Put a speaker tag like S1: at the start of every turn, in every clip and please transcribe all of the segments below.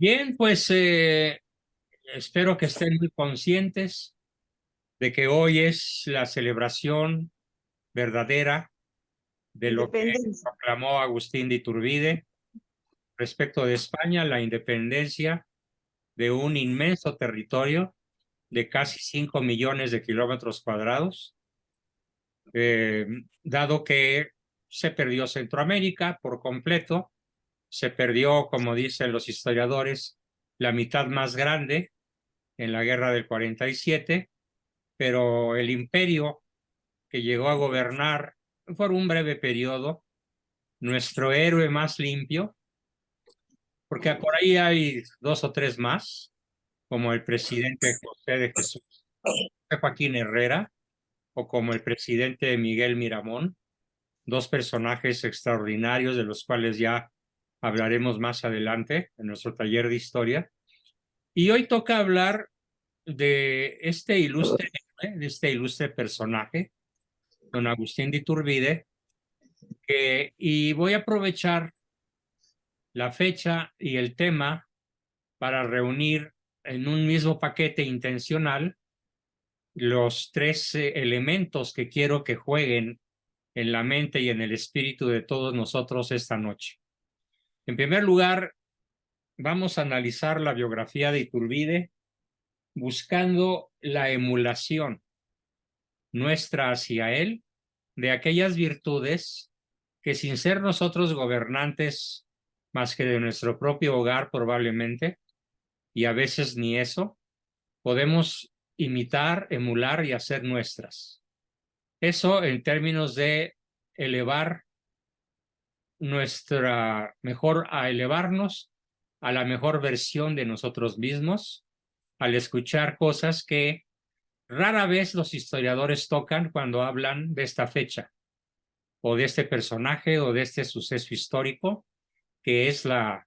S1: Bien, pues espero que estén muy conscientes de que hoy es la celebración verdadera de lo que
S2: Independencia.
S1: proclamó Agustín de Iturbide respecto de España, la independencia de un inmenso territorio de casi 5 millones de kilómetros cuadrados, eh, dado que se perdió Centroamérica por completo, se perdió, como dicen los historiadores, la mitad más grande en la guerra del 47, pero el imperio que llegó a gobernar por un breve periodo, nuestro héroe más limpio, porque por ahí hay dos o tres más, como el presidente José de Jesús, Joaquín Herrera, o como el presidente Miguel Miramón, dos personajes extraordinarios de los cuales ya hablaremos más adelante en nuestro taller de historia. Y hoy toca hablar de de este ilustre personaje, don Agustín de Iturbide, y voy a aprovechar la fecha y el tema para reunir en un mismo paquete intencional los tres elementos que quiero que jueguen en la mente y en el espíritu de todos nosotros esta noche. En primer lugar, vamos a analizar la biografía de Iturbide buscando la emulación nuestra hacia él de aquellas virtudes que sin ser nosotros gobernantes más que de nuestro propio hogar probablemente, y a veces ni eso, podemos imitar, emular y hacer nuestras. Eso en términos de elevar a elevarnos a la mejor versión de nosotros mismos, al escuchar cosas que rara vez los historiadores tocan cuando hablan de esta fecha, o de este personaje, o de este suceso histórico, que es la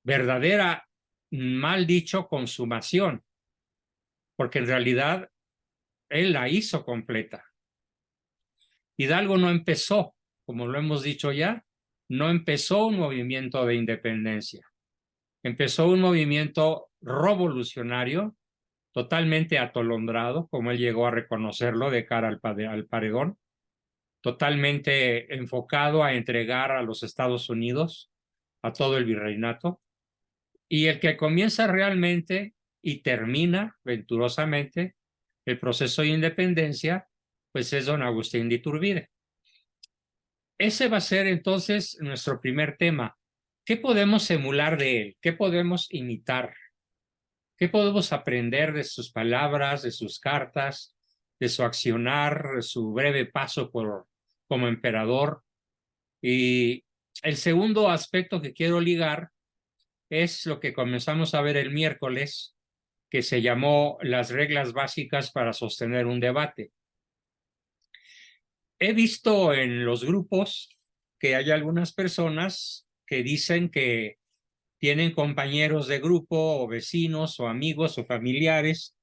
S1: verdadera, mal dicho, consumación, porque en realidad él la hizo completa. Hidalgo no empezó, como lo hemos dicho ya, no empezó un movimiento de independencia, empezó un movimiento revolucionario, totalmente atolondrado, como él llegó a reconocerlo de cara al paredón, totalmente enfocado a entregar a los Estados Unidos, a todo el virreinato, y el que comienza realmente y termina venturosamente el proceso de independencia, pues es don Agustín de Iturbide. Ese va a ser entonces nuestro primer tema. ¿Qué podemos emular de él? ¿Qué podemos imitar? ¿Qué podemos aprender de sus palabras, de sus cartas, de su accionar, de su breve paso como emperador? Y el segundo aspecto que quiero ligar es lo que comenzamos a ver el miércoles, que se llamó las reglas básicas para sostener un debate. He visto en los grupos que hay algunas personas que dicen que tienen compañeros de grupo o vecinos o amigos o familiares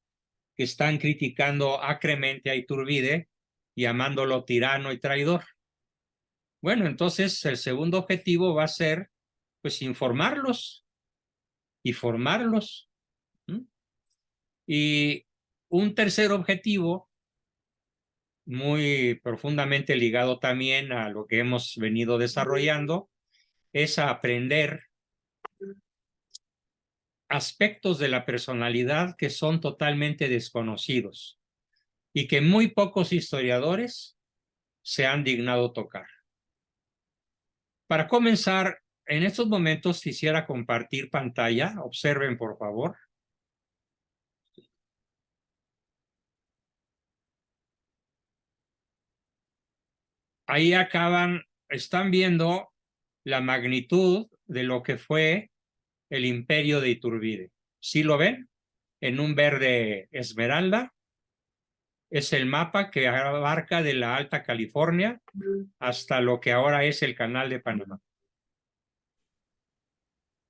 S1: que están criticando acremente a Iturbide, llamándolo tirano y traidor. Bueno, entonces el segundo objetivo va a ser pues informarlos y formarlos. ¿Mm? Y un tercer objetivo, muy profundamente ligado también a lo que hemos venido desarrollando, es aprender aspectos de la personalidad que son totalmente desconocidos y que muy pocos historiadores se han dignado tocar. Para comenzar, en estos momentos quisiera compartir pantalla. Observen, por favor. Ahí están viendo la magnitud de lo que fue el imperio de Iturbide. ¿Sí lo ven? En un verde esmeralda. Es el mapa que abarca de la Alta California hasta lo que ahora es el Canal de Panamá.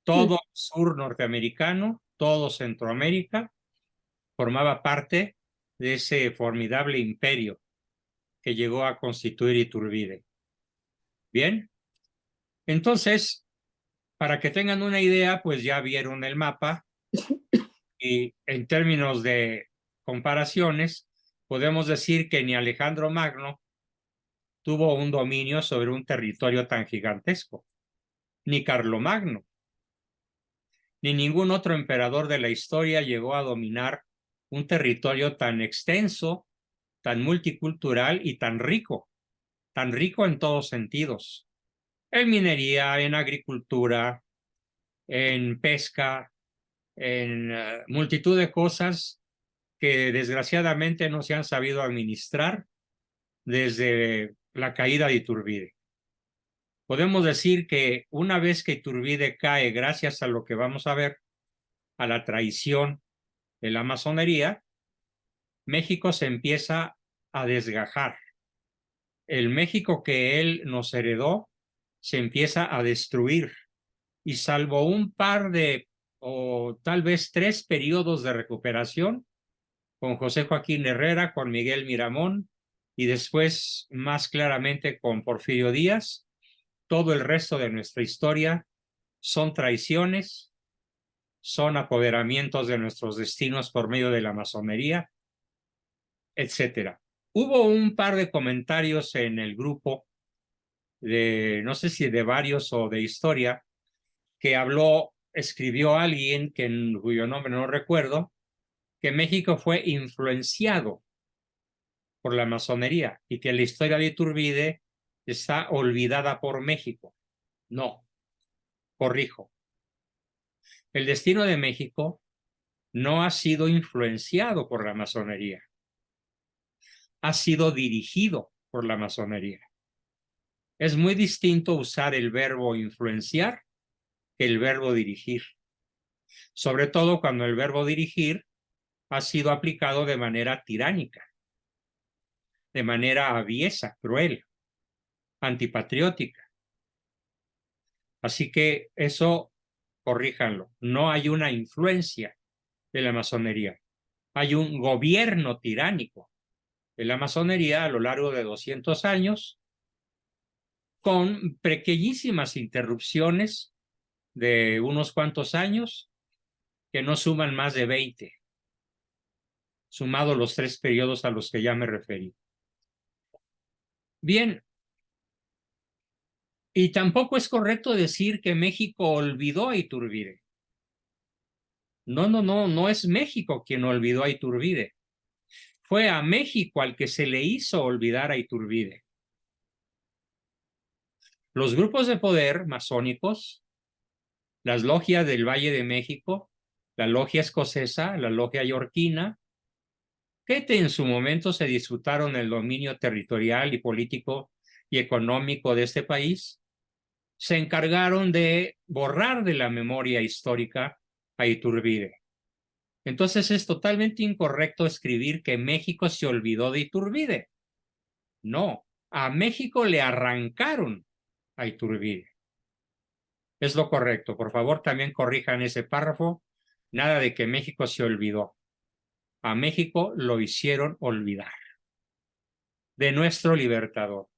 S1: Todo sur norteamericano, todo Centroamérica, formaba parte de ese formidable imperio que llegó a constituir Iturbide. Bien, entonces Para que tengan una idea, pues ya vieron el mapa y en términos de comparaciones, podemos decir que ni Alejandro Magno tuvo un dominio sobre un territorio tan gigantesco, ni Carlomagno, ni ningún otro emperador de la historia llegó a dominar un territorio tan extenso, tan multicultural y tan rico en todos sentidos, en minería, en agricultura, en pesca, en multitud de cosas que desgraciadamente no se han sabido administrar desde la caída de Iturbide. Podemos decir que una vez que Iturbide cae, gracias a lo que vamos a ver, a la traición de la masonería, México se empieza a desgajar. El México que él nos heredó se empieza a destruir y salvo un par de o tal vez 3 periodos de recuperación con José Joaquín Herrera, con Miguel Miramón y después más claramente con Porfirio Díaz, todo el resto de nuestra historia son traiciones, son apoderamientos de nuestros destinos por medio de la masonería, etcétera. Hubo un par de comentarios en el grupo de, no sé si de varios o de historia, que escribió alguien cuyo nombre no recuerdo, que México fue influenciado por la masonería y que la historia de Iturbide está olvidada por México. No, corrijo. El destino de México no ha sido influenciado por la masonería, ha sido dirigido por la masonería. Es muy distinto usar el verbo influenciar que el verbo dirigir, sobre todo cuando el verbo dirigir ha sido aplicado de manera tiránica, de manera aviesa, cruel, antipatriótica. Así que eso, corríjanlo, no hay una influencia de la masonería, hay un gobierno tiránico de la masonería a lo largo de 200 años, con pequeñísimas interrupciones de unos cuantos años que no suman más de 20, sumado los 3 periodos a los que ya me referí. Bien, y tampoco es correcto decir que México olvidó a Iturbide. No es México quien olvidó a Iturbide. Fue a México al que se le hizo olvidar a Iturbide. Los grupos de poder masónicos, las logias del Valle de México, la logia escocesa, la logia yorquina, que en su momento se disfrutaron el dominio territorial y político y económico de este país, se encargaron de borrar de la memoria histórica a Iturbide. Entonces es totalmente incorrecto escribir que México se olvidó de Iturbide. No, a México le arrancaron a Iturbide. Es lo correcto. Por favor, también corrijan ese párrafo. Nada de que México se olvidó. A México lo hicieron olvidar de nuestro libertador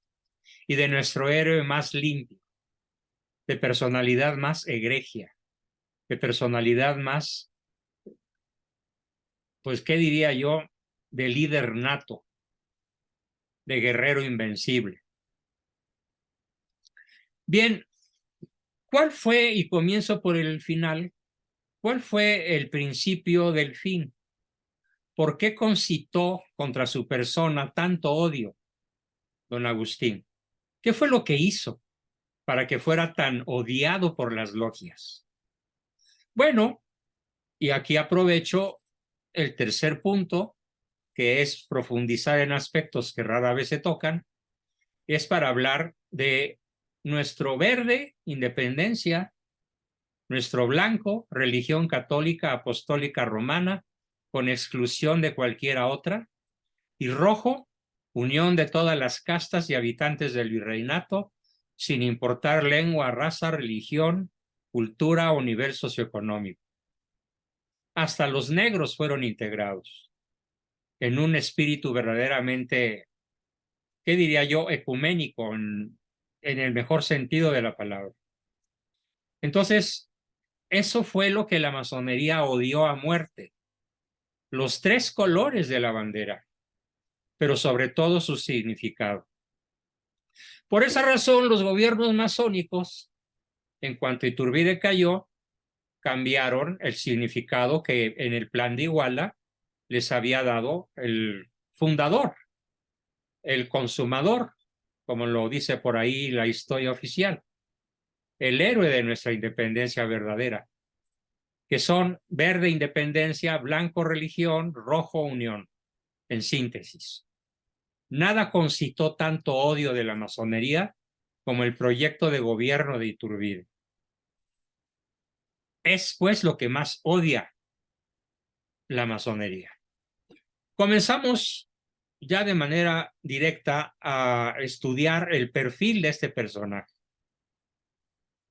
S1: y de nuestro héroe más limpio, de personalidad más egregia, de personalidad más, pues, ¿qué diría yo? De líder nato, de guerrero invencible. Bien, ¿cuál fue, y comienzo por el final, cuál fue el principio del fin? ¿Por qué concitó contra su persona tanto odio, don Agustín? ¿Qué fue lo que hizo para que fuera tan odiado por las logias? Bueno, y aquí aprovecho el tercer punto, que es profundizar en aspectos que rara vez se tocan, es para hablar de nuestro verde, independencia, nuestro blanco, religión católica apostólica romana, con exclusión de cualquiera otra, y rojo, unión de todas las castas y habitantes del virreinato, sin importar lengua, raza, religión, cultura o nivel socioeconómico. Hasta los negros fueron integrados en un espíritu verdaderamente, ¿qué diría yo?, ecuménico, en el mejor sentido de la palabra. Entonces, eso fue lo que la masonería odió a muerte. Los tres colores de la bandera, pero sobre todo su significado. Por esa razón, los gobiernos masónicos, en cuanto Iturbide cayó, cambiaron el significado que en el Plan de Iguala les había dado el fundador, el consumador, como lo dice por ahí la historia oficial, el héroe de nuestra independencia verdadera, que son verde independencia, blanco religión, rojo unión, en síntesis. Nada concitó tanto odio de la masonería como el proyecto de gobierno de Iturbide. Es pues lo que más odia la masonería. Comenzamos ya de manera directa a estudiar el perfil de este personaje.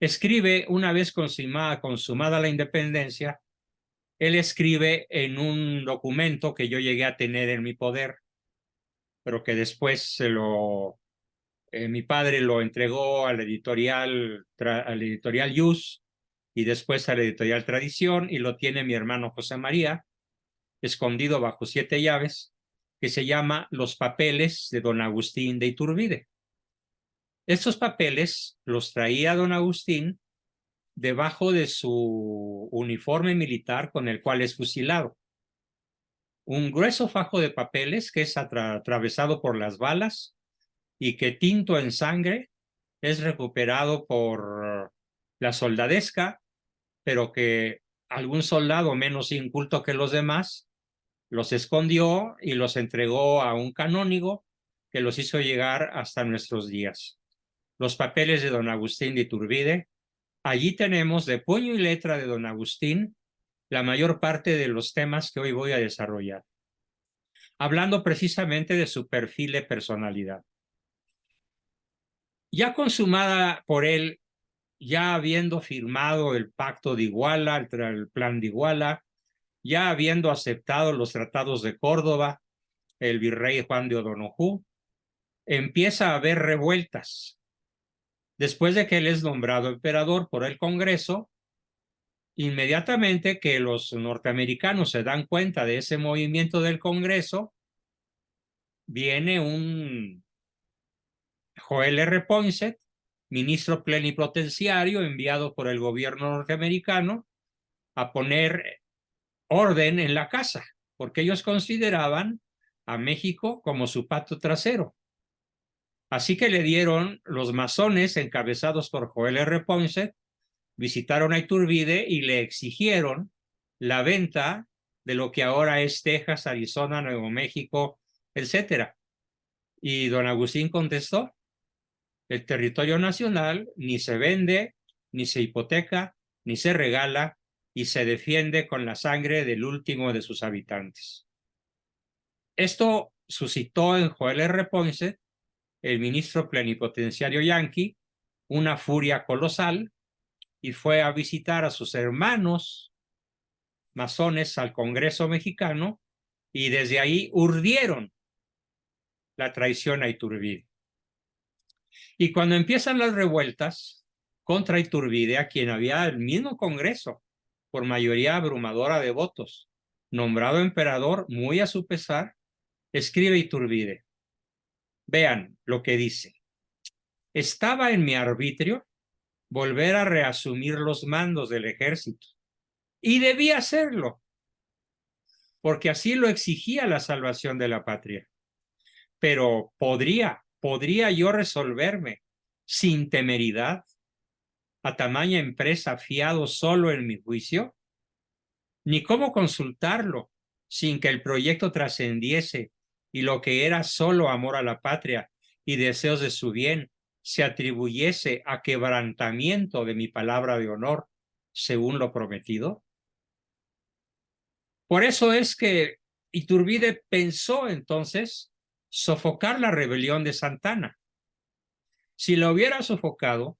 S1: Escribe, una vez consumada la independencia, él escribe en un documento que yo llegué a tener en mi poder, pero que después mi padre lo entregó al editorial Yus y después a la editorial Tradición, y lo tiene mi hermano José María, escondido bajo 7 llaves, que se llama Los papeles de don Agustín de Iturbide. Estos papeles los traía don Agustín debajo de su uniforme militar con el cual es fusilado. Un grueso fajo de papeles que es atravesado por las balas y que, tinto en sangre, es recuperado por la soldadesca, pero que algún soldado menos inculto que los demás los escondió y los entregó a un canónigo que los hizo llegar hasta nuestros días. Los papeles de don Agustín de Iturbide. Allí tenemos de puño y letra de don Agustín la mayor parte de los temas que hoy voy a desarrollar, hablando precisamente de su perfil de personalidad. Ya consumada por él, ya habiendo firmado el pacto de Iguala, el plan de Iguala, ya habiendo aceptado los tratados de Córdoba, el virrey Juan de O'Donojú, empieza a haber revueltas. Después de que él es nombrado emperador por el Congreso, inmediatamente que los norteamericanos se dan cuenta de ese movimiento del Congreso, viene un Joel R. Poinsett, ministro plenipotenciario enviado por el gobierno norteamericano, a poner orden en la casa, porque ellos consideraban a México como su patio trasero. Así que le dieron, los masones encabezados por Joel R. Poinsett, visitaron a Iturbide y le exigieron la venta de lo que ahora es Texas, Arizona, Nuevo México, etcétera. Y don Agustín contestó: el territorio nacional ni se vende, ni se hipoteca, ni se regala, y se defiende con la sangre del último de sus habitantes. Esto suscitó en Joel R. Poinsett, el ministro plenipotenciario yanqui, una furia colosal, y fue a visitar a sus hermanos masones al Congreso mexicano, y desde ahí urdieron la traición a Iturbide. Y cuando empiezan las revueltas contra Iturbide, a quien había el mismo Congreso, por mayoría abrumadora de votos, nombrado emperador muy a su pesar, escribe Iturbide: vean lo que dice. Estaba en mi arbitrio volver a reasumir los mandos del ejército, y debía hacerlo, porque así lo exigía la salvación de la patria. Pero ¿podría yo resolverme sin temeridad a tamaña empresa fiado solo en mi juicio? Ni cómo consultarlo sin que el proyecto trascendiese y lo que era solo amor a la patria y deseos de su bien se atribuyese a quebrantamiento de mi palabra de honor, según lo prometido. Por eso es que Iturbide pensó entonces sofocar la rebelión de Santana. Si la hubiera sofocado,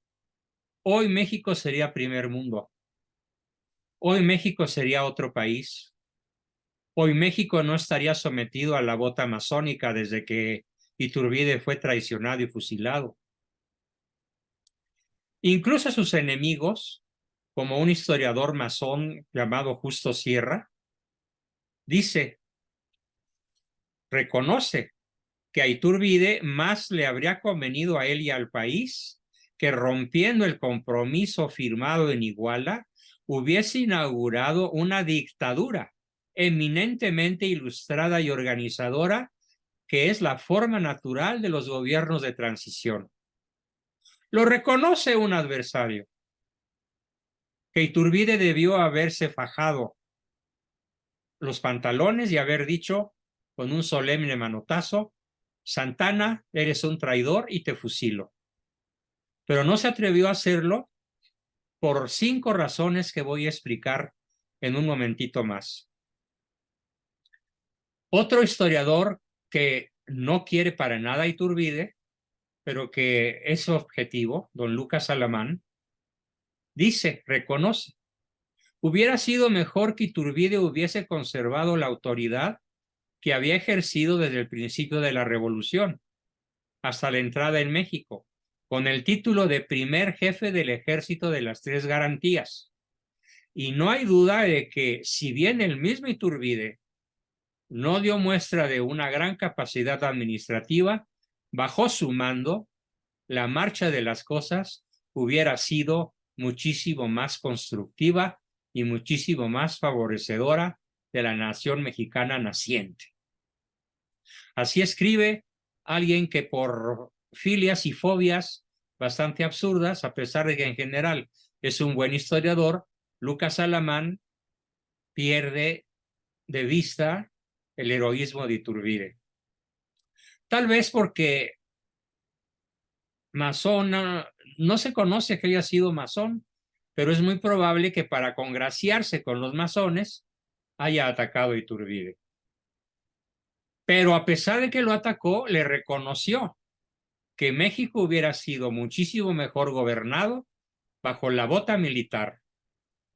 S1: hoy México sería primer mundo. Hoy México sería otro país. Hoy México no estaría sometido a la bota masónica desde que Iturbide fue traicionado y fusilado. Incluso sus enemigos como un historiador masón llamado Justo Sierra, dice, reconoce que a Iturbide más le habría convenido a él y al país que rompiendo el compromiso firmado en Iguala, hubiese inaugurado una dictadura eminentemente ilustrada y organizadora, que es la forma natural de los gobiernos de transición. Lo reconoce un adversario, que Iturbide debió haberse fajado los pantalones y haber dicho con un solemne manotazo, Santana, eres un traidor y te fusilo. Pero no se atrevió a hacerlo por 5 razones que voy a explicar en un momentito más. Otro historiador que no quiere para nada a Iturbide, pero que es objetivo, don Lucas Alamán, dice, reconoce, hubiera sido mejor que Iturbide hubiese conservado la autoridad que había ejercido desde el principio de la revolución hasta la entrada en México, con el título de primer jefe del ejército de las 3 garantías. Y no hay duda de que, si bien el mismo Iturbide no dio muestra de una gran capacidad administrativa, bajo su mando, la marcha de las cosas hubiera sido muchísimo más constructiva y muchísimo más favorecedora de la nación mexicana naciente. Así escribe alguien que por filias y fobias bastante absurdas, a pesar de que en general es un buen historiador, Lucas Alamán pierde de vista el heroísmo de Iturbide. Tal vez porque masón, no se conoce que haya sido masón, pero es muy probable que para congraciarse con los masones haya atacado a Iturbide. Pero a pesar de que lo atacó, le reconoció que México hubiera sido muchísimo mejor gobernado bajo la bota militar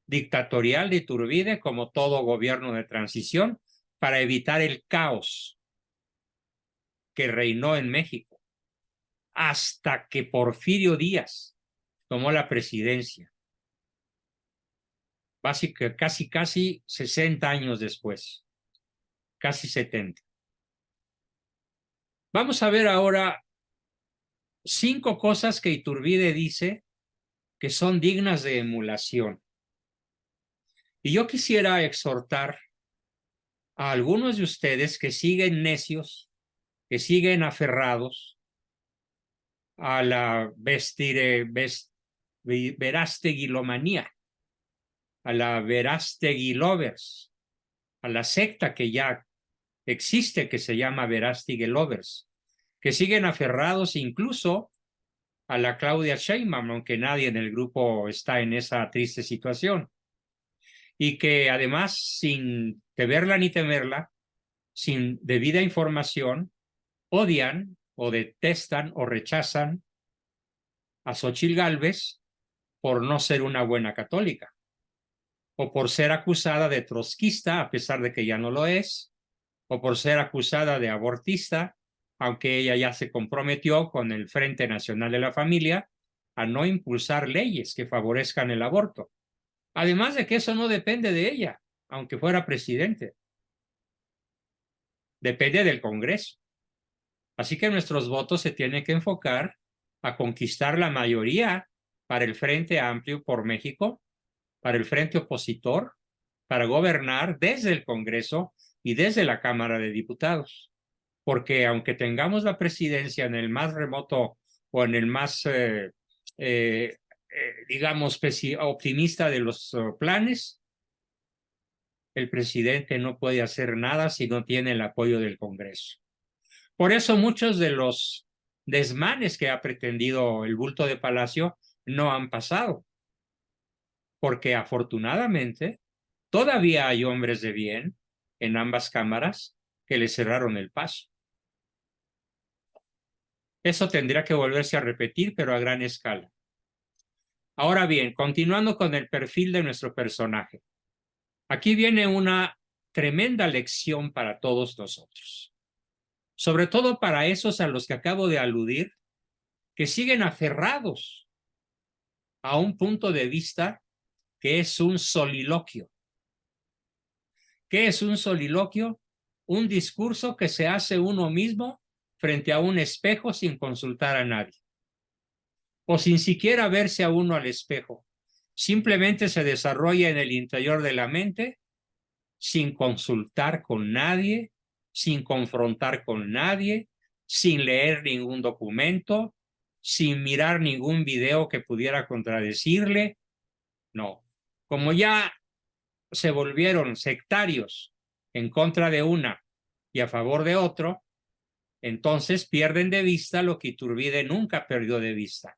S1: dictatorial de Iturbide, como todo gobierno de transición, para evitar el caos que reinó en México, hasta que Porfirio Díaz tomó la presidencia, casi 60 años después, casi 70. Vamos a ver ahora 5 cosas que Iturbide dice que son dignas de emulación. Y yo quisiera exhortar a algunos de ustedes que siguen necios, que siguen aferrados a la verasteguilomanía, a la Verástegui Lovers, a la secta que ya existe que se llama Verástegui Lovers, que siguen aferrados incluso a la Claudia Sheinbaum, aunque nadie en el grupo está en esa triste situación, y que además, sin deberla ni temerla, sin debida información, odian o detestan o rechazan a Xóchitl Gálvez por no ser una buena católica, o por ser acusada de trotskista, a pesar de que ya no lo es, o por ser acusada de abortista, aunque ella ya se comprometió con el Frente Nacional de la Familia a no impulsar leyes que favorezcan el aborto. Además de que eso no depende de ella, aunque fuera presidente. Depende del Congreso. Así que nuestros votos se tienen que enfocar a conquistar la mayoría para el Frente Amplio por México, para el Frente Opositor, para gobernar desde el Congreso y desde la Cámara de Diputados. Porque aunque tengamos la presidencia en el más remoto o en el más, digamos, optimista de los planes, el presidente no puede hacer nada si no tiene el apoyo del Congreso. Por eso muchos de los desmanes que ha pretendido el bulto de Palacio no han pasado, porque afortunadamente todavía hay hombres de bien en ambas cámaras que le cerraron el paso. Eso tendría que volverse a repetir, pero a gran escala. Ahora bien, continuando con el perfil de nuestro personaje. Aquí viene una tremenda lección para todos nosotros. Sobre todo para esos a los que acabo de aludir, que siguen aferrados a un punto de vista que es un soliloquio. ¿Qué es un soliloquio? Un discurso que se hace uno mismo frente a un espejo sin consultar a nadie. O sin siquiera verse a uno al espejo. Simplemente se desarrolla en el interior de la mente sin consultar con nadie, sin confrontar con nadie, sin leer ningún documento, sin mirar ningún video que pudiera contradecirle. No. Como ya se volvieron sectarios en contra de una y a favor de otro, entonces pierden de vista lo que Iturbide nunca perdió de vista.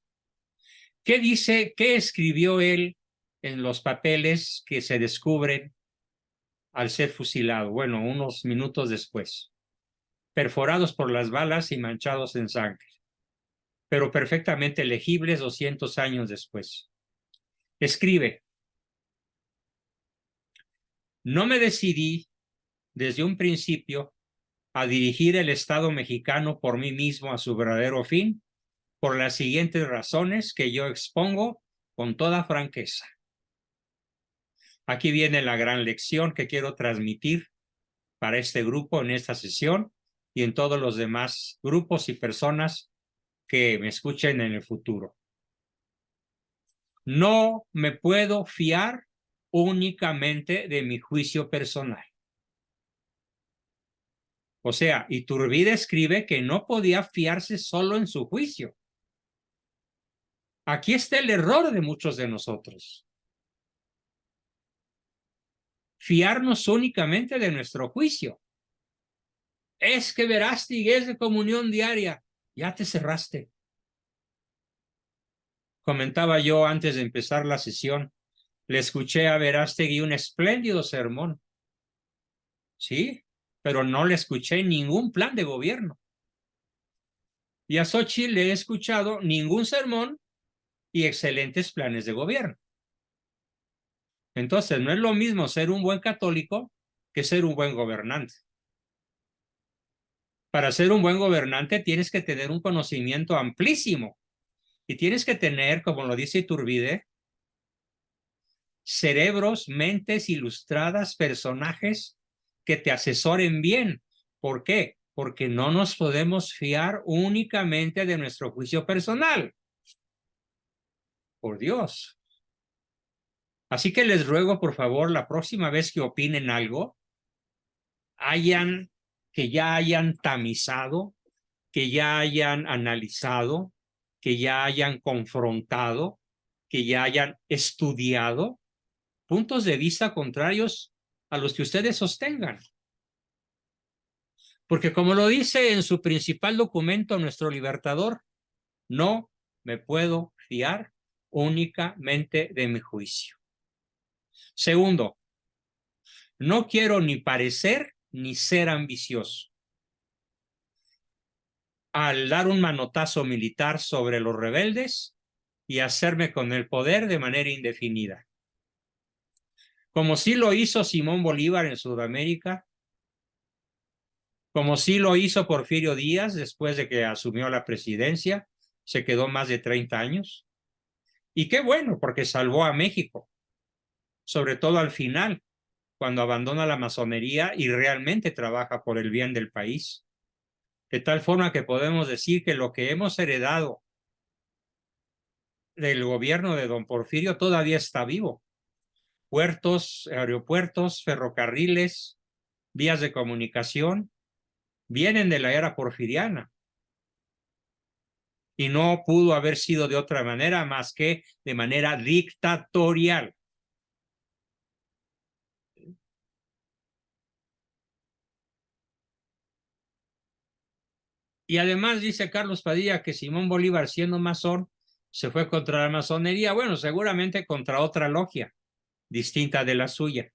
S1: ¿Qué dice, qué escribió él en los papeles que se descubren al ser fusilado? Bueno, unos minutos después, perforados por las balas y manchados en sangre, pero perfectamente legibles 200 años después. Escribe: no me decidí desde un principio a dirigir el Estado mexicano por mí mismo a su verdadero fin, por las siguientes razones que yo expongo con toda franqueza. Aquí viene la gran lección que quiero transmitir para este grupo en esta sesión y en todos los demás grupos y personas que me escuchen en el futuro. No me puedo fiar únicamente de mi juicio personal. O sea, Iturbide escribe que no podía fiarse solo en su juicio. Aquí está el error de muchos de nosotros. Fiarnos únicamente de nuestro juicio. Es que Verástegui es de comunión diaria. Ya te cerraste. Comentaba yo antes de empezar la sesión, le escuché a Verástegui un espléndido sermón. Sí, pero no le escuché ningún plan de gobierno. Y a Xóchitl le he escuchado ningún sermón y excelentes planes de gobierno. Entonces, no es lo mismo ser un buen católico que ser un buen gobernante. Para ser un buen gobernante tienes que tener un conocimiento amplísimo y tienes que tener, como lo dice Iturbide, cerebros, mentes ilustradas, personajes que te asesoren bien. ¿Por qué? Porque no nos podemos fiar únicamente de nuestro juicio personal. Por Dios. Así que les ruego, por favor, la próxima vez que opinen algo, que ya hayan tamizado, que ya hayan analizado, que ya hayan confrontado, que ya hayan estudiado puntos de vista contrarios a los que ustedes sostengan. Porque como lo dice en su principal documento nuestro libertador, no me puedo fiar únicamente de mi juicio. Segundo, no quiero ni parecer ni ser ambicioso. Al dar un manotazo militar sobre los rebeldes y hacerme con el poder de manera indefinida. Como sí lo hizo Simón Bolívar en Sudamérica, como sí lo hizo Porfirio Díaz después de que asumió la presidencia, se quedó más de 30 años. Y qué bueno, porque salvó a México, sobre todo al final, cuando abandona la masonería y realmente trabaja por el bien del país. De tal forma que podemos decir que lo que hemos heredado del gobierno de don Porfirio todavía está vivo. Puertos, aeropuertos, ferrocarriles, vías de comunicación, vienen de la era porfiriana. Y no pudo haber sido de otra manera más que de manera dictatorial. Y además dice Carlos Padilla que Simón Bolívar, siendo masón, se fue contra la masonería. Bueno, seguramente contra otra logia, distinta de la suya.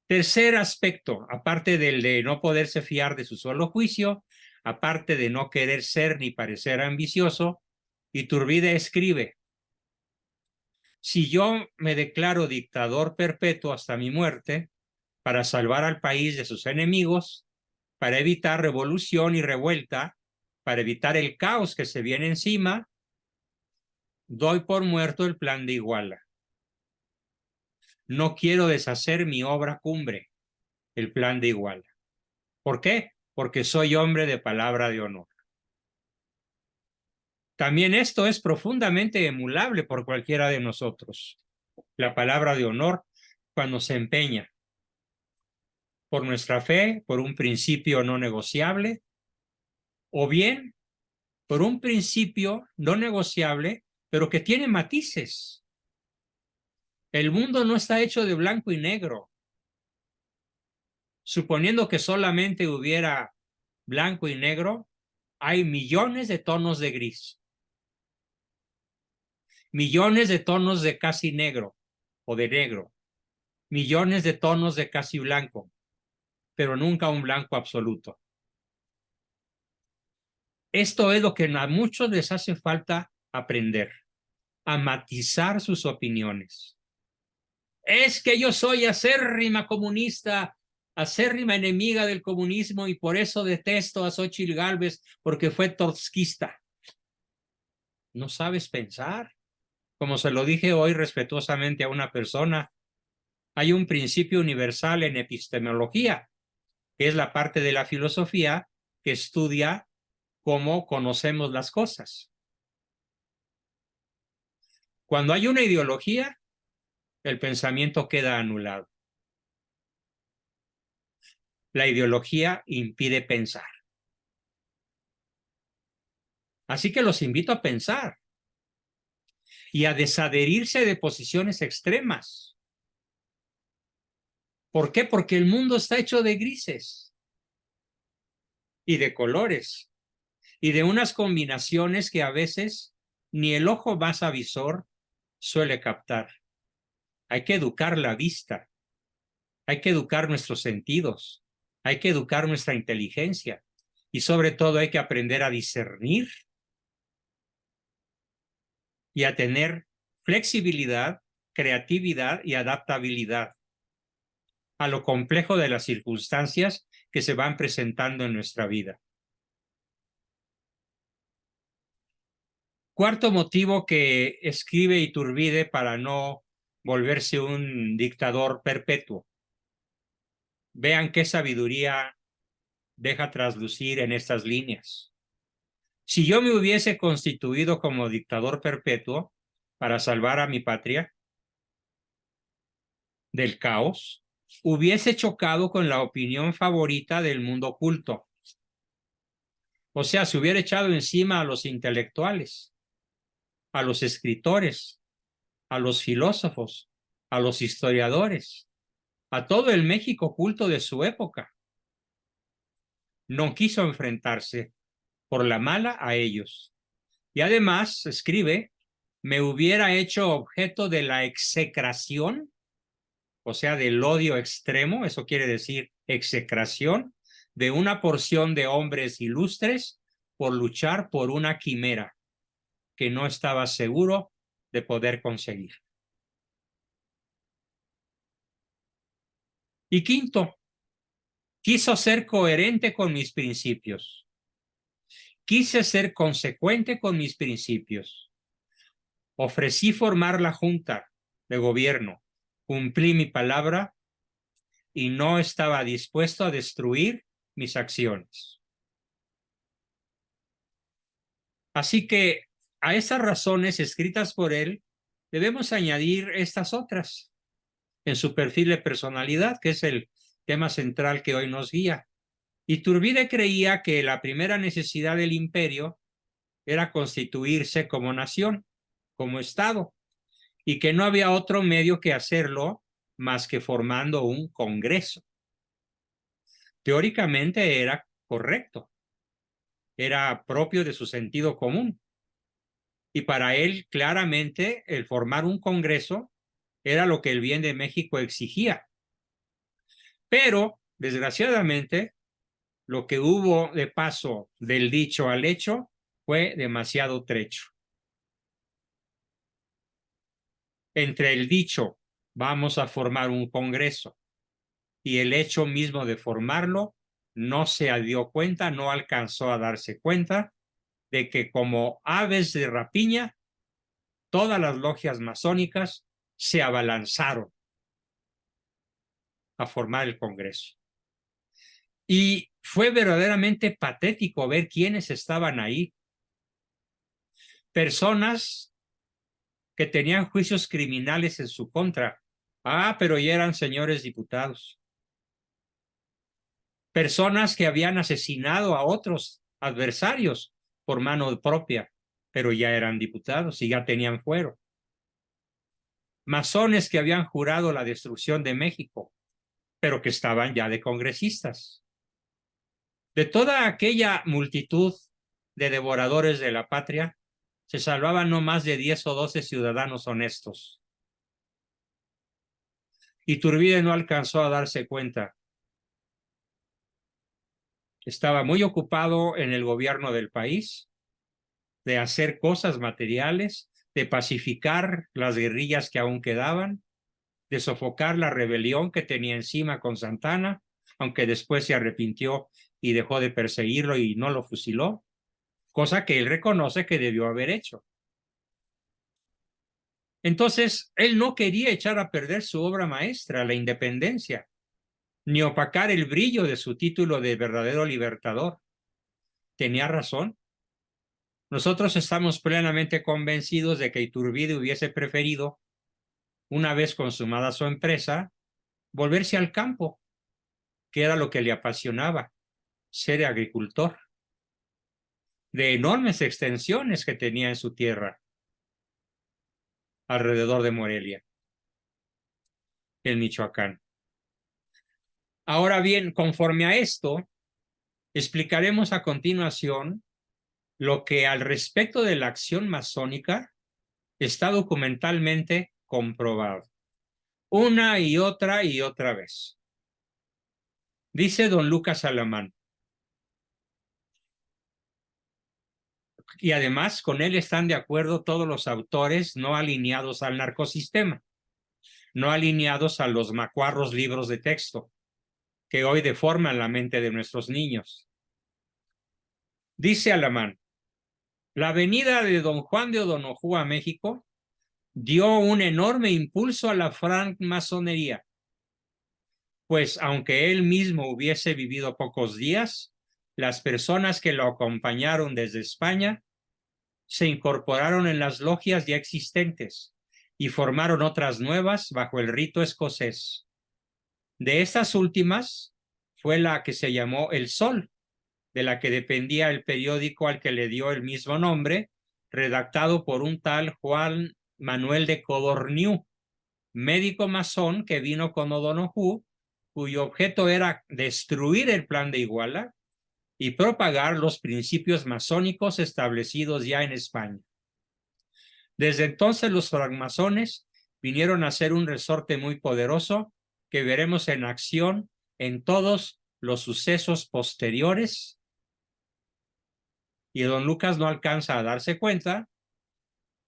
S1: Tercer aspecto, aparte del de no poderse fiar de su solo juicio, aparte de no querer ser ni parecer ambicioso, Iturbide escribe: si yo me declaro dictador perpetuo hasta mi muerte, para salvar al país de sus enemigos, para evitar revolución y revuelta, para evitar el caos que se viene encima, doy por muerto el plan de Iguala. No quiero deshacer mi obra cumbre, el Plan de Iguala. ¿Por qué? Porque soy hombre de palabra de honor. También esto es profundamente emulable por cualquiera de nosotros. La palabra de honor cuando se empeña por nuestra fe, por un principio no negociable, o bien por un principio no negociable, pero que tiene matices. El mundo no está hecho de blanco y negro. Suponiendo que solamente hubiera blanco y negro, hay millones de tonos de gris, millones de tonos de casi negro o de negro, millones de tonos de casi blanco, pero nunca un blanco absoluto. Esto es lo que a muchos les hace falta aprender, a matizar sus opiniones. Es que yo soy acérrima comunista, acérrima enemiga del comunismo y por eso detesto a Xóchitl Gálvez porque fue trotskista. No sabes pensar. Como se lo dije hoy respetuosamente a una persona, hay un principio universal en epistemología, que es la parte de la filosofía que estudia cómo conocemos las cosas. Cuando hay una ideología, el pensamiento queda anulado. La ideología impide pensar. Así que los invito a pensar y a desadherirse de posiciones extremas. ¿Por qué? Porque el mundo está hecho de grises y de colores y de unas combinaciones que a veces ni el ojo más avisor suele captar. Hay que educar la vista, hay que educar nuestros sentidos, hay que educar nuestra inteligencia y sobre todo hay que aprender a discernir y a tener flexibilidad, creatividad y adaptabilidad a lo complejo de las circunstancias que se van presentando en nuestra vida. Cuarto motivo que escribe Iturbide para no volverse un dictador perpetuo. Vean qué sabiduría deja traslucir en estas líneas. Si yo me hubiese constituido como dictador perpetuo para salvar a mi patria del caos, hubiese chocado con la opinión favorita del mundo culto. O sea, se hubiera echado encima a los intelectuales, a los escritores, a los filósofos, a los historiadores, a todo el México culto de su época. No quiso enfrentarse por la mala a ellos. Y además, escribe, me hubiera hecho objeto de la execración, o sea, del odio extremo, eso quiere decir execración, de una porción de hombres ilustres por luchar por una quimera que no estaba seguro de poder conseguir. Y quinto, quiso ser coherente con mis principios. Quise ser consecuente con mis principios. Ofrecí formar la Junta de Gobierno, cumplí mi palabra y no estaba dispuesto a destruir mis acciones. Así que a esas razones escritas por él debemos añadir estas otras en su perfil de personalidad, que es el tema central que hoy nos guía. Iturbide creía que la primera necesidad del imperio era constituirse como nación, como Estado, y que no había otro medio que hacerlo más que formando un Congreso. Teóricamente era correcto, era propio de su sentido común. Y para él, claramente, el formar un Congreso era lo que el bien de México exigía. Pero, desgraciadamente, lo que hubo de paso del dicho al hecho fue demasiado trecho. Entre el dicho, vamos a formar un Congreso, y el hecho mismo de formarlo, no se dio cuenta, no alcanzó a darse cuenta de que como aves de rapiña, todas las logias masónicas se abalanzaron a formar el Congreso. Y fue verdaderamente patético ver quiénes estaban ahí. Personas que tenían juicios criminales en su contra. Ah, pero ya eran señores diputados. Personas que habían asesinado a otros adversarios por mano propia, pero ya eran diputados y ya tenían fuero. Masones que habían jurado la destrucción de México, pero que estaban ya de congresistas. De toda aquella multitud de devoradores de la patria, se salvaban no más de 10 o 12 ciudadanos honestos. Iturbide no alcanzó a darse cuenta. Estaba muy ocupado en el gobierno del país, de hacer cosas materiales, de pacificar las guerrillas que aún quedaban, de sofocar la rebelión que tenía encima con Santana, aunque después se arrepintió y dejó de perseguirlo y no lo fusiló, cosa que él reconoce que debió haber hecho. Entonces, él no quería echar a perder su obra maestra, la independencia, ni opacar el brillo de su título de verdadero libertador. Tenía razón. Nosotros estamos plenamente convencidos de que Iturbide hubiese preferido, una vez consumada su empresa, volverse al campo, que era lo que le apasionaba, ser agricultor, de enormes extensiones que tenía en su tierra, alrededor de Morelia, en Michoacán. Ahora bien, conforme a esto, explicaremos a continuación lo que al respecto de la acción masónica está documentalmente comprobado, una y otra vez. Dice don Lucas Alamán, y además con él están de acuerdo todos los autores no alineados al narcosistema, no alineados a los macuarros libros de texto que hoy deforman la mente de nuestros niños. Dice Alamán, la venida de don Juan de O'Donojú a México dio un enorme impulso a la francmasonería, pues aunque él mismo hubiese vivido pocos días, las personas que lo acompañaron desde España se incorporaron en las logias ya existentes y formaron otras nuevas bajo el rito escocés. De estas últimas fue la que se llamó El Sol, de la que dependía el periódico al que le dio el mismo nombre, redactado por un tal Juan Manuel de Codorniu, médico masón que vino con O'Donojú, cuyo objeto era destruir el plan de Iguala y propagar los principios masónicos establecidos ya en España. Desde entonces los francmasones vinieron a ser un resorte muy poderoso que veremos en acción en todos los sucesos posteriores, y don Lucas no alcanza a darse cuenta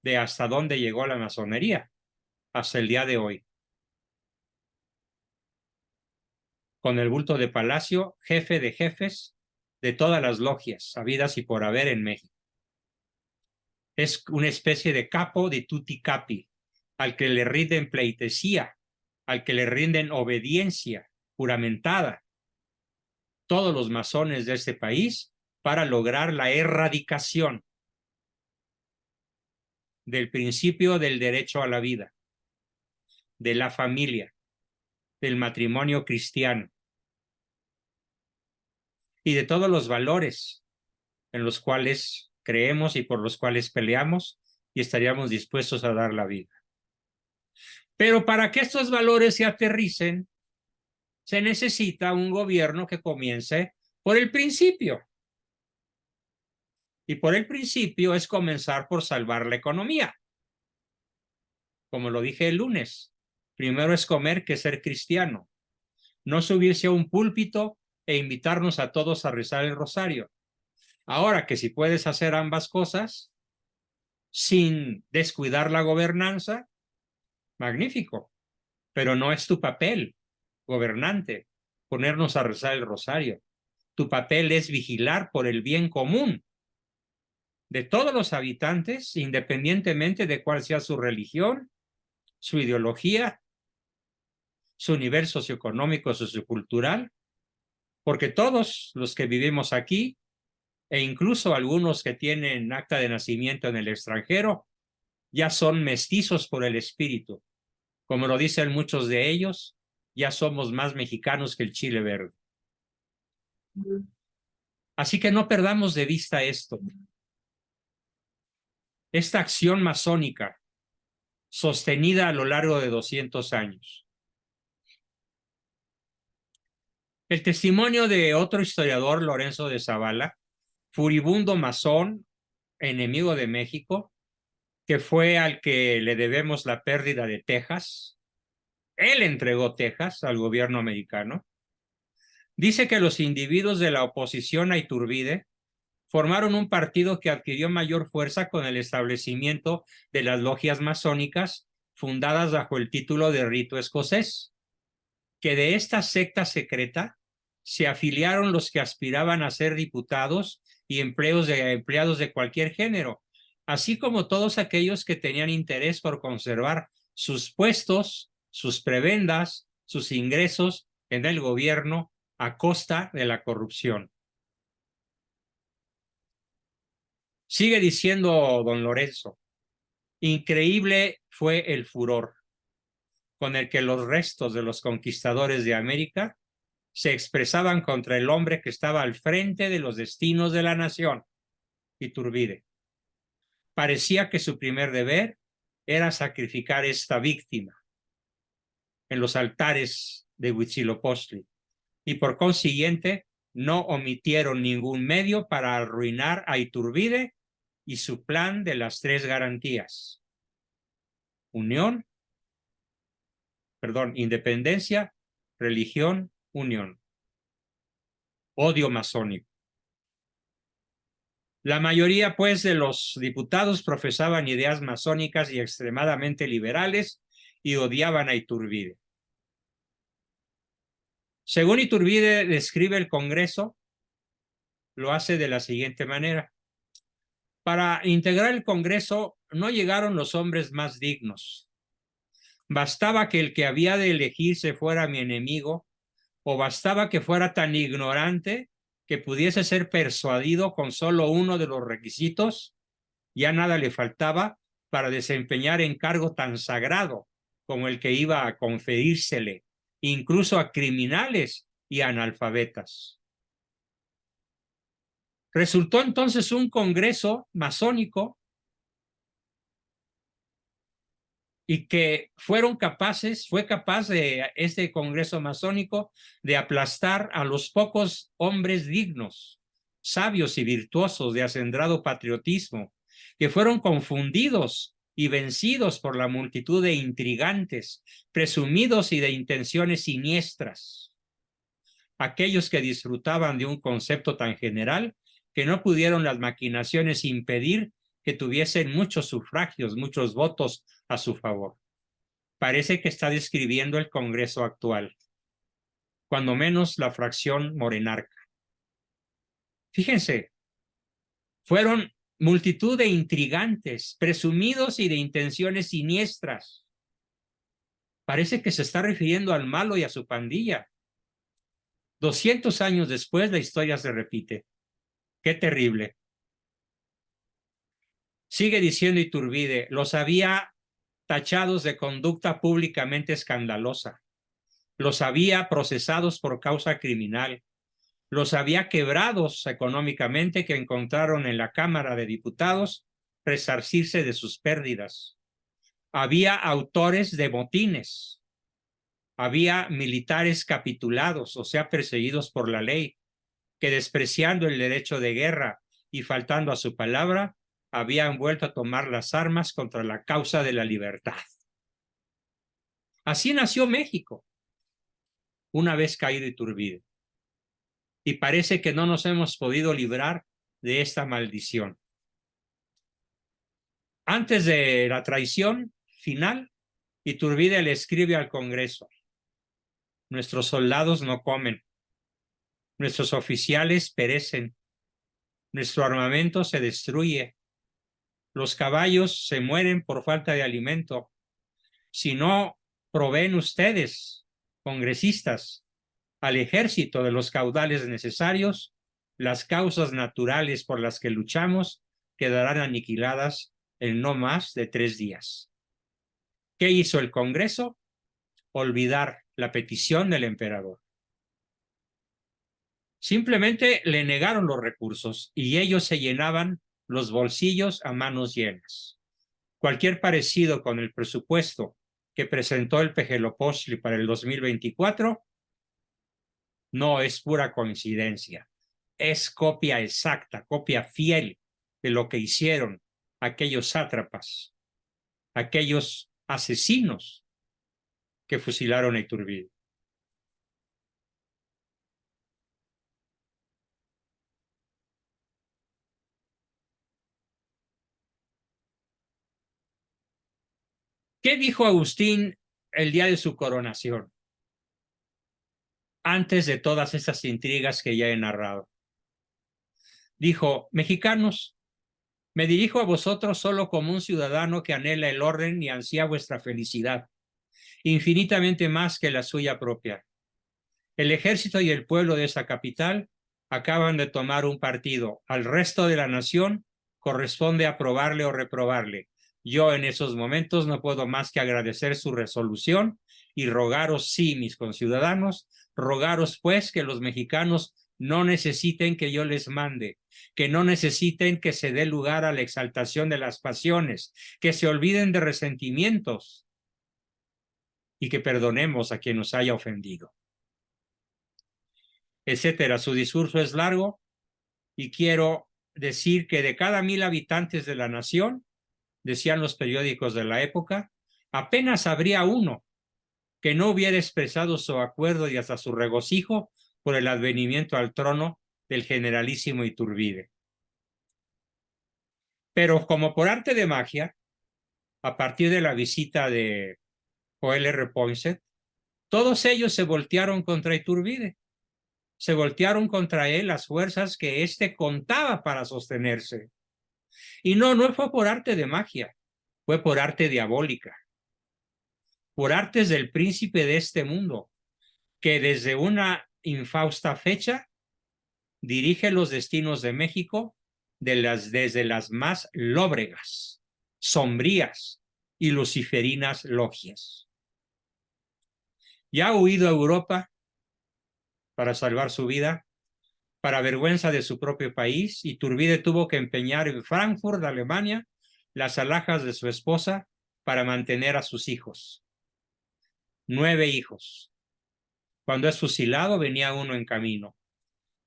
S1: de hasta dónde llegó la masonería hasta el día de hoy. Con el bulto de Palacio, jefe de jefes de todas las logias habidas y por haber en México. Es una especie de capo de tutti capi, al que le rinden pleitesía, al que le rinden obediencia juramentada todos los masones de este país para lograr la erradicación del principio del derecho a la vida, de la familia, del matrimonio cristiano y de todos los valores en los cuales creemos y por los cuales peleamos y estaríamos dispuestos a dar la vida. Pero para que estos valores se aterricen, se necesita un gobierno que comience por el principio. Y por el principio es comenzar por salvar la economía. Como lo dije el lunes, primero es comer que ser cristiano. No subirse a un púlpito e invitarnos a todos a rezar el rosario. Ahora que si puedes hacer ambas cosas sin descuidar la gobernanza, magnífico, pero no es tu papel, gobernante, ponernos a rezar el rosario. Tu papel es vigilar por el bien común de todos los habitantes, independientemente de cuál sea su religión, su ideología su nivel socioeconómico, sociocultural, porque todos los que vivimos aquí, e incluso algunos que tienen acta de nacimiento en el extranjero, ya son mestizos por el espíritu. Como lo dicen muchos de ellos, ya somos más mexicanos que el chile verde. Así que no perdamos de vista esto. Esta acción masónica, sostenida a lo largo de 200 años. El testimonio de otro historiador, Lorenzo de Zavala, furibundo masón, enemigo de México, que fue al que le debemos la pérdida de Texas. Él entregó Texas al gobierno americano. Dice que los individuos de la oposición a Iturbide formaron un partido que adquirió mayor fuerza con el establecimiento de las logias masónicas fundadas bajo el título de rito escocés, que de esta secta secreta se afiliaron los que aspiraban a ser diputados y empleados de cualquier género, así como todos aquellos que tenían interés por conservar sus puestos, sus prebendas, sus ingresos en el gobierno a costa de la corrupción. Sigue diciendo don Lorenzo, increíble fue el furor con el que los restos de los conquistadores de América se expresaban contra el hombre que estaba al frente de los destinos de la nación, Iturbide. Parecía que su primer deber era sacrificar esta víctima en los altares de Huitzilopochtli y por consiguiente no omitieron ningún medio para arruinar a Iturbide y su plan de las tres garantías. Independencia, religión, unión. Odio masónico. La mayoría, pues, de los diputados profesaban ideas masónicas y extremadamente liberales y odiaban a Iturbide. Según Iturbide describe el Congreso, lo hace de la siguiente manera. Para integrar el Congreso no llegaron los hombres más dignos. Bastaba que el que había de elegirse fuera mi enemigo, o bastaba que fuera tan ignorante que pudiese ser persuadido con solo uno de los requisitos, ya nada le faltaba para desempeñar encargo tan sagrado como el que iba a conferírsele, incluso a criminales y analfabetas. Resultó entonces un congreso masónico y que fue capaz de este congreso masónico de aplastar a los pocos hombres dignos, sabios y virtuosos de acendrado patriotismo, que fueron confundidos y vencidos por la multitud de intrigantes, presumidos y de intenciones siniestras. Aquellos que disfrutaban de un concepto tan general que no pudieron las maquinaciones impedir que tuviesen muchos sufragios, muchos votos a su favor. Parece que está describiendo el Congreso actual, cuando menos la fracción morenarca. Fíjense, fueron multitud de intrigantes, presumidos y de intenciones siniestras. Parece que se está refiriendo al malo y a su pandilla. 200 años después la historia se repite. ¡Qué terrible! Sigue diciendo Iturbide, los había tachados de conducta públicamente escandalosa, los había procesados por causa criminal, los había quebrados económicamente que encontraron en la Cámara de Diputados resarcirse de sus pérdidas. Había autores de motines, había militares capitulados, o sea, perseguidos por la ley, que despreciando el derecho de guerra y faltando a su palabra, habían vuelto a tomar las armas contra la causa de la libertad. Así nació México, una vez caído Iturbide. Y parece que no nos hemos podido librar de esta maldición. Antes de la traición final, Iturbide le escribe al Congreso: nuestros soldados no comen, nuestros oficiales perecen, nuestro armamento se destruye, los caballos se mueren por falta de alimento. Si no proveen ustedes congresistas, al ejército de los caudales necesarios, las causas naturales por las que luchamos quedarán aniquiladas en no más de 3 días. ¿Qué hizo el Congreso? Olvidar la petición del emperador. Simplemente le negaron los recursos y ellos se llenaban los bolsillos a manos llenas. Cualquier parecido con el presupuesto que presentó el Pejelopoztli para el 2024 no es pura coincidencia, es copia exacta, copia fiel de lo que hicieron aquellos sátrapas, aquellos asesinos que fusilaron a Iturbide. ¿Qué dijo Agustín el día de su coronación? Antes de todas esas intrigas que ya he narrado. Dijo: mexicanos, me dirijo a vosotros solo como un ciudadano que anhela el orden y ansía vuestra felicidad, infinitamente más que la suya propia. El ejército y el pueblo de esa capital acaban de tomar un partido. Al resto de la nación corresponde aprobarle o reprobarle. Yo en esos momentos no puedo más que agradecer su resolución y rogaros, sí, mis conciudadanos, rogaros pues que los mexicanos no necesiten que yo les mande, que no necesiten que se dé lugar a la exaltación de las pasiones, que se olviden de resentimientos y que perdonemos a quien nos haya ofendido, etcétera. Su discurso es largo y quiero decir que de cada 1,000 habitantes de la nación, decían los periódicos de la época, apenas habría uno que no hubiera expresado su acuerdo y hasta su regocijo por el advenimiento al trono del generalísimo Iturbide. Pero como por arte de magia, a partir de la visita de Joel R. Poinsett, todos ellos se voltearon contra Iturbide. Se voltearon contra él las fuerzas que éste contaba para sostenerse. Y no fue por arte de magia, fue por arte diabólica, por artes del príncipe de este mundo, que desde una infausta fecha dirige los destinos de México desde las más lóbregas, sombrías y luciferinas logias. Ya ha huido a Europa para salvar su vida, para vergüenza de su propio país, Iturbide tuvo que empeñar en Frankfurt, Alemania, las alhajas de su esposa para mantener a sus hijos. 9 hijos. Cuando es fusilado, venía uno en camino.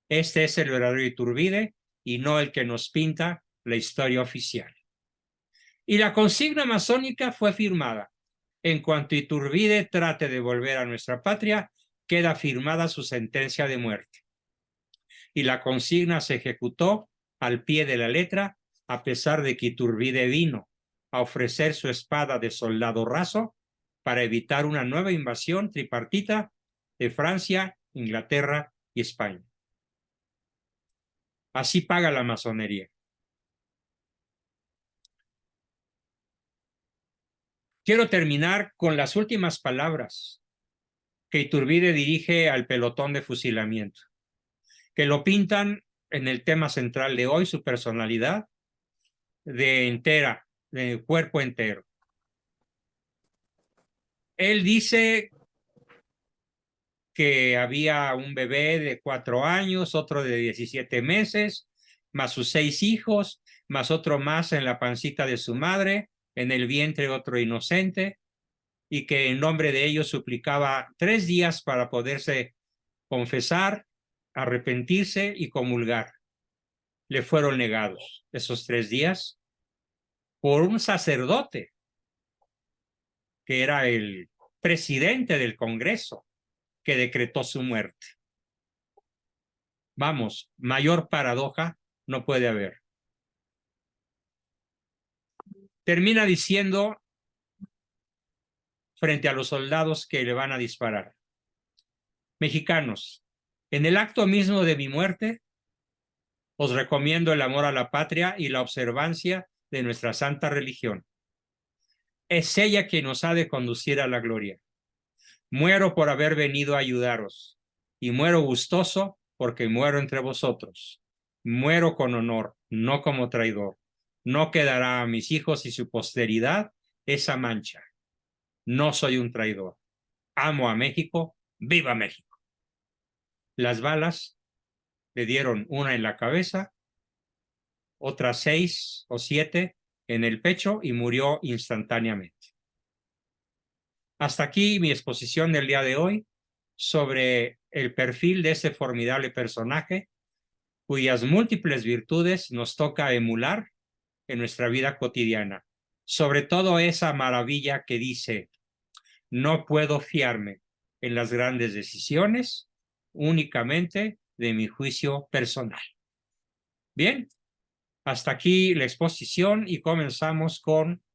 S1: Este es el verdadero Iturbide y no el que nos pinta la historia oficial. Y la consigna masónica fue firmada. En cuanto Iturbide trate de volver a nuestra patria, queda firmada su sentencia de muerte. Y la consigna se ejecutó al pie de la letra, a pesar de que Iturbide vino a ofrecer su espada de soldado raso para evitar una nueva invasión tripartita de Francia, Inglaterra y España. Así paga la masonería. Quiero terminar con las últimas palabras que Iturbide dirige al pelotón de fusilamiento, que lo pintan en el tema central de hoy, su personalidad de cuerpo entero. Él dice que había un bebé de 4 años, otro de 17 meses, más sus 6 hijos, más otro más en la pancita de su madre, en el vientre otro inocente, y que en nombre de ellos suplicaba 3 días para poderse confesar, arrepentirse y comulgar. Le fueron negados esos 3 días por un sacerdote que era el presidente del Congreso, que decretó su muerte. Vamos, mayor paradoja no puede haber. Termina diciendo frente a los soldados que le van a disparar: mexicanos, en el acto mismo de mi muerte, os recomiendo el amor a la patria y la observancia de nuestra santa religión. Es ella quien nos ha de conducir a la gloria. Muero por haber venido a ayudaros, y muero gustoso porque muero entre vosotros. Muero con honor, no como traidor. No quedará a mis hijos y su posteridad esa mancha. No soy un traidor. Amo a México. ¡Viva México! Las balas le dieron una en la cabeza, otras 6 o 7 en el pecho y murió instantáneamente. Hasta aquí mi exposición del día de hoy sobre el perfil de ese formidable personaje cuyas múltiples virtudes nos toca emular en nuestra vida cotidiana. Sobre todo esa maravilla que dice, no puedo fiarme en las grandes decisiones únicamente de mi juicio personal. Bien, hasta aquí la exposición y comenzamos con